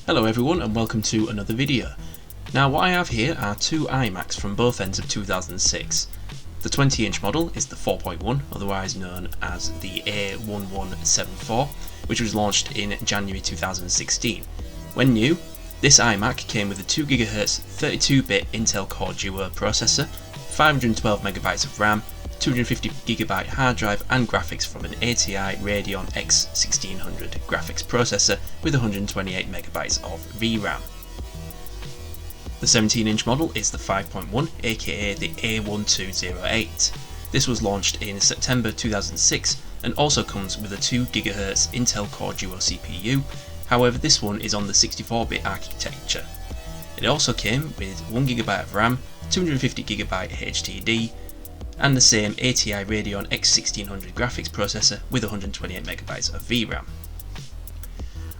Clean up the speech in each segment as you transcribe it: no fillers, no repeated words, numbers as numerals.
Hello everyone and welcome to another video. Now what I have here are two iMacs from both ends of 2006. The 20-inch model is the 4.1, otherwise known as the A1174, which was launched in January 2016. When new, this iMac came with a 2GHz 32-bit Intel Core Duo processor, 512MB of RAM, 250GB hard drive and graphics from an ATI Radeon X1600 graphics processor with 128MB of VRAM. The 17-inch model is the 5.1, aka the A1208. This was launched in September 2006 and also comes with a 2GHz Intel Core Duo CPU, however this one is on the 64-bit architecture. It also came with 1GB of RAM, 250GB HDD, and the same ATI Radeon X1600 graphics processor with 128MB of VRAM.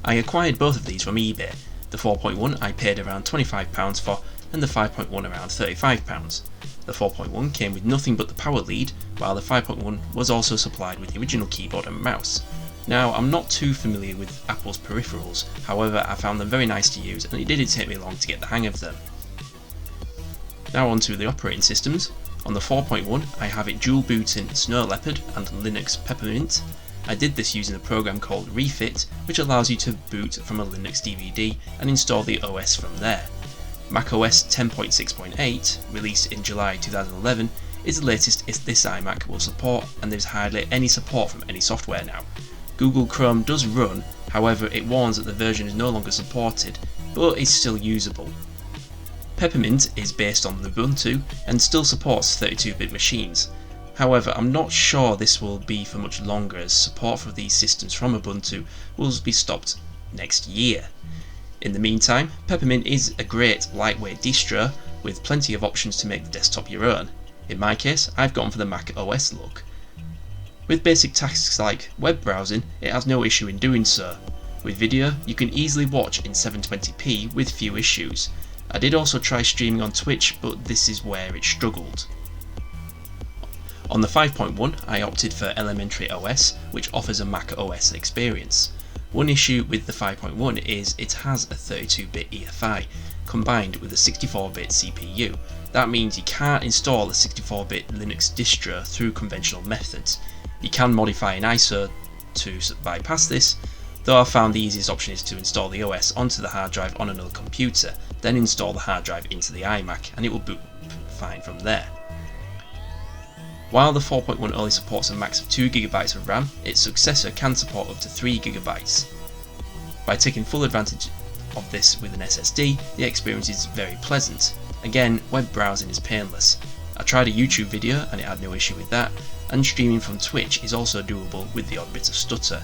I acquired both of these from eBay. The 4.1 I paid around £25 for and the 5.1 around £35. The 4.1 came with nothing but the power lead, while the 5.1 was also supplied with the original keyboard and mouse. Now I'm not too familiar with Apple's peripherals, however I found them very nice to use and it didn't take me long to get the hang of them. Now on to the operating systems. On the 4.1 I have it dual booting Snow Leopard and Linux Peppermint. I did this using a program called Refit, which allows you to boot from a Linux DVD and install the OS from there. macOS 10.6.8, released in July 2011, is the latest this iMac will support, and there's hardly any support from any software now. Google Chrome does run, however it warns that the version is no longer supported, but is still usable. Peppermint is based on Ubuntu and still supports 32-bit machines. However, I'm not sure this will be for much longer, as support for these systems from Ubuntu will be stopped next year. In the meantime, Peppermint is a great lightweight distro with plenty of options to make the desktop your own. In my case, I've gone for the Mac OS look. With basic tasks like web browsing, it has no issue in doing so. With video, you can easily watch in 720p with few issues. I did also try streaming on Twitch, but this is where it struggled. On the 5.1 I opted for Elementary OS, which offers a Mac OS experience. One issue with the 5.1 is it has a 32-bit EFI combined with a 64-bit CPU. That means you can't install a 64-bit Linux distro through conventional methods. You can modify an ISO to bypass this, though I found the easiest option is to install the OS onto the hard drive on another computer, then install the hard drive into the iMac and it will boot fine from there. While the 4.1 only supports a max of 2GB of RAM, its successor can support up to 3GB. By taking full advantage of this with an SSD, the experience is very pleasant. Again, web browsing is painless. I tried a YouTube video and it had no issue with that, and streaming from Twitch is also doable with the odd bit of stutter.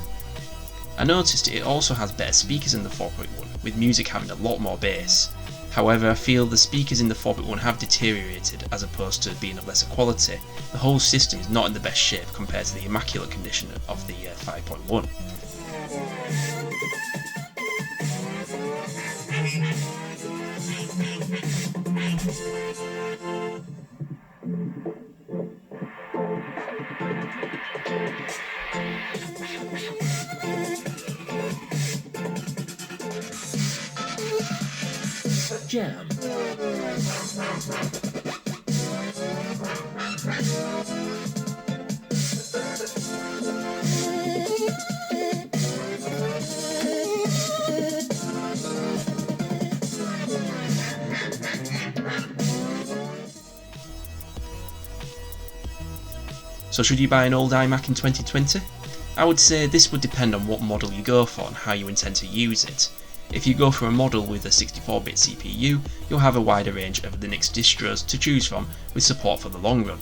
I noticed it also has better speakers in the 4.1, with music having a lot more bass. However, I feel the speakers in the 4.1 have deteriorated as opposed to being of lesser quality. The whole system is not in the best shape compared to the immaculate condition of the 5.1. Jam. So should you buy an old iMac in 2020? I would say this would depend on what model you go for and how you intend to use it. If you go for a model with a 64-bit CPU, you'll have a wider range of Linux distros to choose from with support for the long run.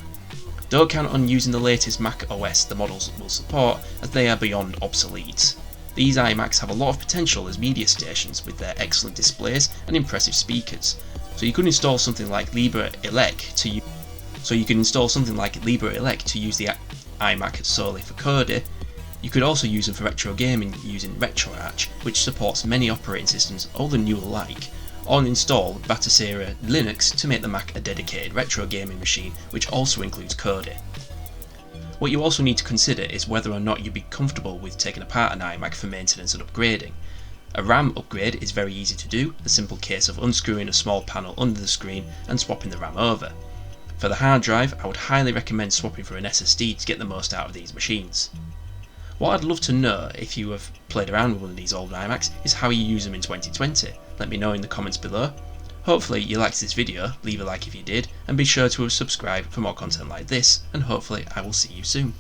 Don't count on using the latest Mac OS the models will support, as they are beyond obsolete. These iMacs have a lot of potential as media stations with their excellent displays and impressive speakers, so you could install something like Libre Elec to use the iMac solely for coding. You could also use them for retro gaming using RetroArch, which supports many operating systems, old and new alike, or install Batasera Linux to make the Mac a dedicated retro gaming machine, which also includes Kodi. What you also need to consider is whether or not you'd be comfortable with taking apart an iMac for maintenance and upgrading. A RAM upgrade is very easy to do, a simple case of unscrewing a small panel under the screen and swapping the RAM over. For the hard drive, I would highly recommend swapping for an SSD to get the most out of these machines. What I'd love to know, if you have played around with one of these old iMacs, is how you use them in 2020. Let me know in the comments below. Hopefully you liked this video, leave a like if you did, and be sure to subscribe for more content like this, and hopefully I will see you soon.